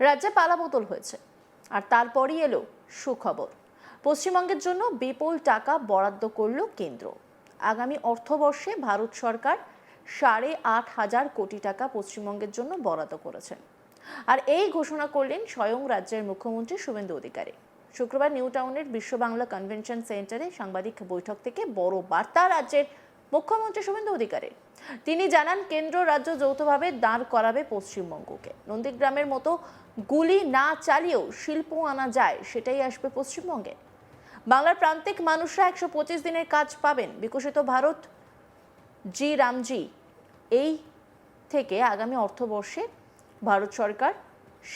রাজ্যে পালাবদল হয়েছে, আর তারপরই এলো সুখবর। পশ্চিমবঙ্গের জন্য বিপুল টাকা বরাদ্দ করল কেন্দ্র। আগামী অর্থবর্ষে ভারত সরকার 8,500 কোটি টাকা পশ্চিমবঙ্গের জন্য বরাদ্দ করেছেন। আর এই ঘোষণা করলেন স্বয়ং রাজ্যের মুখ্যমন্ত্রী শুভেন্দু অধিকারী। শুক্রবার নিউ টাউনের বিশ্ব বাংলা কনভেনশন সেন্টারে সাংবাদিক বৈঠক থেকে বড় বার্তা রাজ্যের মুখ্যমন্ত্রী শুভেন্দু অধিকারী। তিনি জানান, কেন্দ্র রাজ্য যৌথভাবে দাঁড় করাবে পশ্চিমবঙ্গকে। নন্দীগ্রামের মতো গুলি না চালিয়েও শিল্প আনা যায়, সেটাই আসবে পশ্চিমবঙ্গে। বাংলার প্রান্তিক মানুষরা 125 দিনের কাজ পাবেন। বিকশিত ভারত জি রামজি এই থেকে আগামী অর্থবর্ষে ভারত সরকার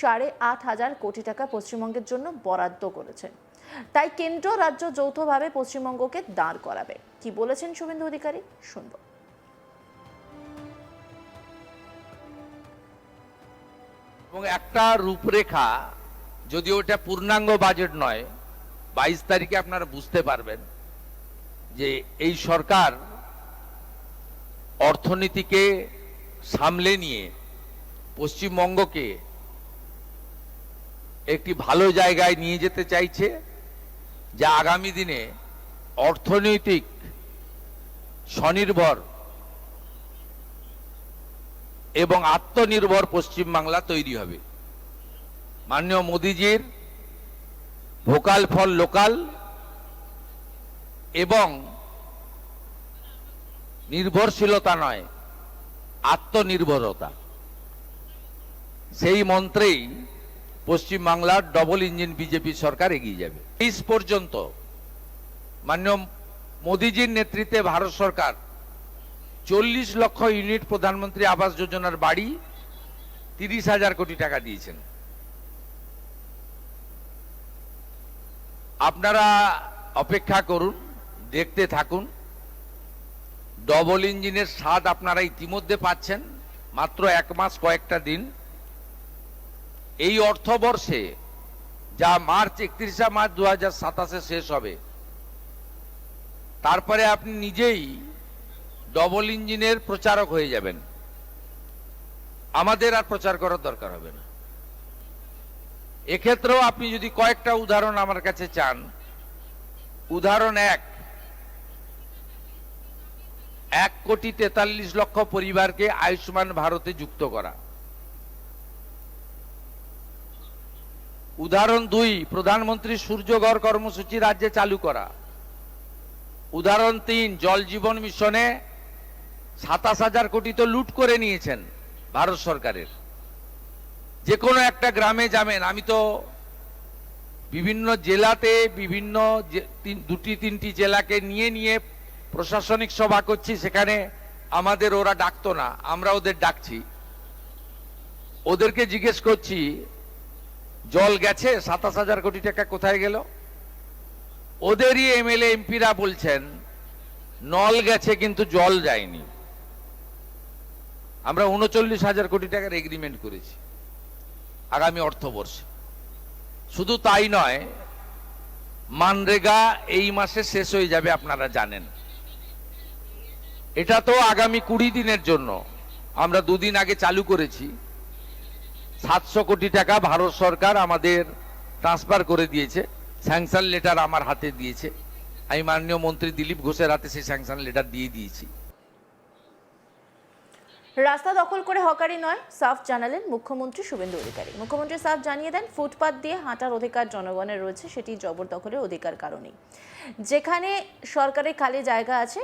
8,500 কোটি টাকা পশ্চিমবঙ্গের জন্য বরাদ্দ করেছেন। তাই কেন্দ্র রাজ্য যৌথভাবে পশ্চিমবঙ্গকে দাঁড় করাবে। কি বলেছেন শুভেন্দু অধিকারী, শুনব। এবং একটা রূপরেখা, যদিও এটা পূর্ণাঙ্গ বাজেট নয়, 22 তারিখে আপনারা বুঝতে পারবেন যে এই সরকার অর্থনীতিকে সামলে নিয়ে পশ্চিমবঙ্গকে একটি ভালো জায়গায় নিয়ে যেতে চাইছে, যা আগামী দিনে অর্থনৈতিক স্বনির্ভর এবং আত্মনির্ভর পশ্চিমবাংলা তৈরি হবে। মাননীয় মোদিজির ভোকাল ফর লোকাল এবং নির্ভরশীলতা নয়, আত্মনির্ভরতা, সেই মন্ত্রেই পশ্চিমবাংলার ডবল ইঞ্জিন বিজেপি সরকার এগিয়ে যাবে। 20 পর্যন্ত মাননীয় মোদিজির নেতৃত্বে ভারত সরকার 40 লক্ষ ইউনিট প্রধানমন্ত্রী আবাস যোজনার বাড়ি 30,000 কোটি টাকা দিয়েছেন। আপনারা অপেক্ষা করুন, দেখতে থাকুন। ডবল ইঞ্জিনের স্বাদ আপনারা ইতিমধ্যে পাচ্ছেন, মাত্র 1 মাস কয়েকটা দিন। এই অর্থবর্ষে, যা 31শে মার্চ 2027 শেষ হবে, তারপরে আপনি নিজেই ডবল ইঞ্জিনের প্রচারক হয়ে যাবেন। আমাদের আর প্রচার করার দরকার হবে না। এক্ষেত্রেও আপনি যদি কয়েকটা উদাহরণ আমার কাছে চান, উদাহরণ 1,43,00,000 পরিবারকে আয়ুষ্মান ভারতে যুক্ত করা। উদাহরণ 2, প্রধানমন্ত্রী সূর্যঘর কর্মসূচি রাজ্যে চালু করা। উদাহরণ 3, জল জীবন মিশনে 27,000 কোটি তো লুট করে নিয়েছেন ভারত সরকারের। যে কোনো একটা গ্রামে যাবেন, আমি তো বিভিন্ন জেলাতে, বিভিন্ন 2-3টি জেলাকে নিয়ে নিয়ে প্রশাসনিক সভা করছি, সেখানে আমাদের ওরা ডাকতো না, আমরা ওদের ডাকছি। ওদেরকে জিজ্ঞেস করছি, জল গেছে? 27,000 কোটি টাকা কোথায় গেল? ওদেরই এমএলএ এমপিরা বলছেন নল গেছে কিন্তু জল যায়নি। আমরা 39,000 কোটি টাকার এগ্রিমেন্ট করেছি আগামী অর্থবর্ষে। শুধু তাই নয়, মানরেগা এই মাসে শেষ হয়ে যাবে, আপনারা জানেন। এটা তো আগামী 20 দিনের জন্য। আমরা 2 দিন আগে চালু করেছি। 700 কোটি টাকা ভারত সরকার আমাদের ট্রান্সফার করে দিয়েছে, স্যাংশন লেটার আমার হাতে দিয়েছে। আমি মাননীয় মন্ত্রী দিলীপ ঘোষের হাতে সেই স্যাংশন লেটার দিয়ে দিয়েছি। রাস্তা দখল করে হকারি নয়, সাফ জানালেন মুখ্যমন্ত্রী শুভেন্দু অধিকারী। মুখ্যমন্ত্রী সাফ জানিয়ে দেন, ফুটপাত দিয়ে হাঁটার অধিকার জনগণের রয়েছে, সেটি জবরদখলের অধিকার কারণেই। যেখানে সরকারের খালি জায়গা আছে,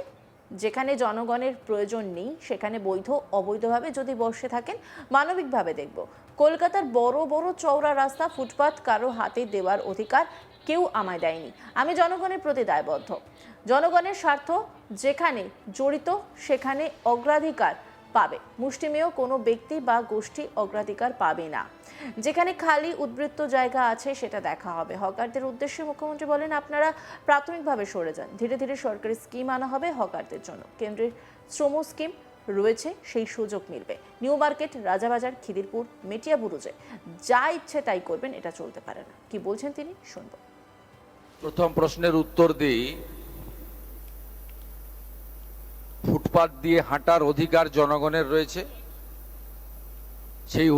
যেখানে জনগণের প্রয়োজন নেই, সেখানে বৈধ অবৈধভাবে যদি বসে থাকেন, মানবিকভাবে দেখব। কলকাতার বড় বড় চওড়া রাস্তা, ফুটপাত কারো হাতে দেওয়ার অধিকার কেউ আমায় দেয়নি। আমি জনগণের প্রতি দায়বদ্ধ। জনগণের স্বার্থ যেখানে জড়িত, সেখানে অগ্রাধিকার পাবে। মুষ্টিমেয় কোনো ব্যক্তি বা গোষ্ঠী অগ্রাধিকার পাবে না। যেখানে খালি উদ্বৃত্ত জায়গা আছে, সেটা দেখা হবে। হকারদের উদ্দেশ্যে মুখ্যমন্ত্রী বলেন, আপনারা প্রাথমিকভাবে সরে যান, ধীরে ধীরে সরকারি স্কিম আনা হবে হকারদের জন্য। কেন্দ্রের শ্রম স্কিম রয়েছে, সেই সুযোগ মিলবে। নিউ মার্কেট, রাজাবাজার, খিদিরপুর, মেটিয়া বুরুজে যা ইচ্ছে তাই করবেন, এটা চলতে পারে না। কি বলছেন তিনি, শুনব। প্রথম প্রশ্নের উত্তর দিই। ফুটপাত দিয়ে হাঁটার অধিকার জনগণের রয়েছে। সেই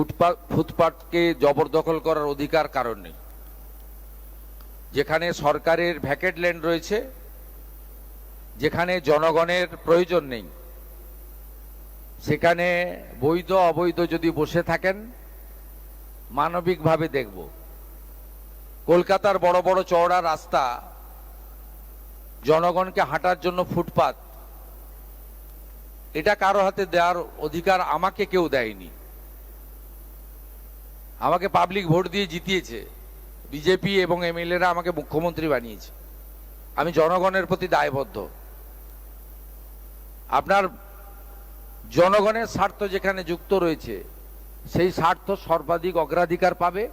ফুটপাতকে জবরদখল করার অধিকার কারণ নেই। যেখানে সরকারের ভ্যাকেট ল্যান্ড রয়েছে, যেখানে জনগণের প্রয়োজন নেই, সেখানে বৈধ অবৈধ যদি বসে থাকেন, মানবিকভাবে দেখব। কলকাতার বড় বড় চওড়া রাস্তা, জনগণকে হাঁটার জন্য ফুটপাত, এটা কারো হাতে দেওয়ার অধিকার আমাকে কেউ দেয়নি। আমাকে পাবলিক ভোট দিয়ে জিতিয়েছে, বিজেপি এবং এমএলএরা আমাকে মুখ্যমন্ত্রী বানিয়েছে। আমি জনগণের প্রতি দায়বদ্ধ। আপনার জনগণের স্বার্থ যেখানে যুক্ত রয়েছে, সেই স্বার্থ সর্বাধিক অগ্রাধিকার পাবে।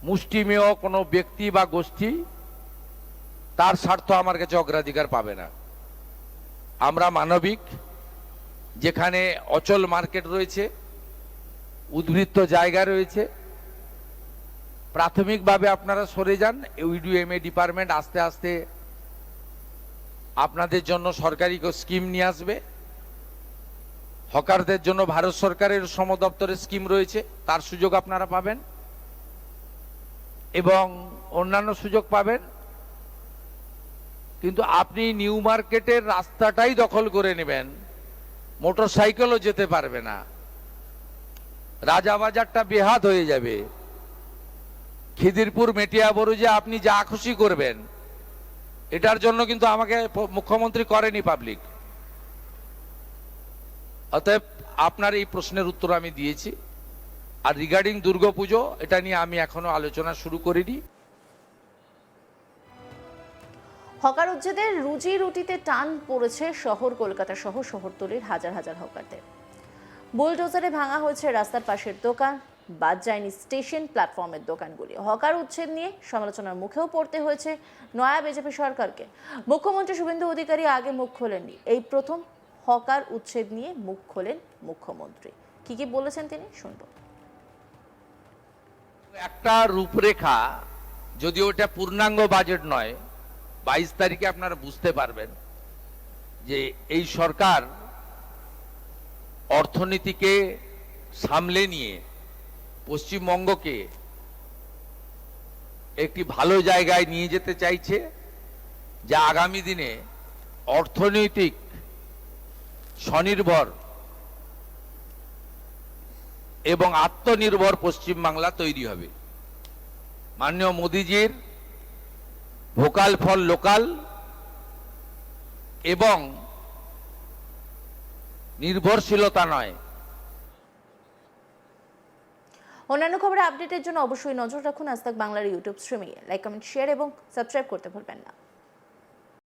মুষ্টিমেয় কোনো ব্যক্তি বা গোষ্ঠী তার স্বার্থ আমার কাছে অগ্রাধিকার পাবে না। আমরা মানবিক। যেখানে অচল মার্কেট রয়েছে, উদ্বৃত্ত জায়গা রয়েছে, প্রাথমিকভাবে আপনারা সরে যান। ইউডিএমএ ডিপার্টমেন্ট আস্তে আস্তে আপনাদের জন্য সরকারি স্কিম নিয়ে আসবে। হকারদের জন্য ভারত সরকারের শ্রম দপ্তরের স্কিম রয়েছে, তার সুযোগ আপনারা পাবেন এবং অন্যান্য সুযোগ পাবেন। কিন্তু আপনি নিউ মার্কেটের রাস্তাটাই দখল করে নেবেন, মোটর সাইকেলও যেতে পারবে না, রাজাবাজারটা বেহাত হয়ে যাবে। খিদিরপুর মেটিয়াবুরুজে আপনি যা খুশি করবেন, এটার জন্য কিন্তু আমাকে মুখ্যমন্ত্রী করেনি পাবলিক। অতএব আপনার এই প্রশ্নের উত্তর আমি দিয়েছি। আর রিগার্ডিং দুর্গাপুজো, এটা নিয়ে আমি এখনো আলোচনা শুরু করিনি। হকার উচ্ছেদের রুজি রুটিতে টান পড়েছে শহর কলকাতা সহ শহরতলির হাজার হাজার হকারদের। বুলডোজারে ভাঙা হয়েছে রাস্তার পাশের দোকান, বাদ যায়নি স্টেশন প্ল্যাটফর্মের দোকানগুলি। হকার উচ্ছেদ নিয়ে সমালোচনার মুখেও পড়তে হয়েছে নয়া বিজেপি সরকারকে। মুখ্যমন্ত্রী শুভেন্দু অধিকারী আগে মুখ খোলেননি, এই প্রথম হকার উচ্ছেদ নিয়ে মুখ খোলেন মুখ্যমন্ত্রী। কি কি বলেছেন তিনি, শুনব। একটা রূপরেখা, যদিও এটা পূর্ণাঙ্গ বাজেট নয়, 22 তারিখে আপনারা বুঝতে পারবেন যে এই সরকার অর্থনীতিকে সামলে নিয়ে পশ্চিমবঙ্গকে একটি ভালো জায়গায় নিয়ে যেতে চাইছে, যা আগামী দিনে অর্থনৈতিক স্বনির্ভর এবং আত্মনির্ভর পশ্চিমবাংলা তৈরি হবে। মাননীয় মোদীজির ভোকাল ফর লোকাল এবং নির্ভরশীলতা নয়। অন্যান্য খবরে আপডেটের জন্য অবশ্যই নজর রাখুন আজ তাক বাংলার ইউটিউব স্ট্রিমিংয়ে। লাইক, কমেন্ট, শেয়ার এবং সাবস্ক্রাইব করতে ভুলবেন না।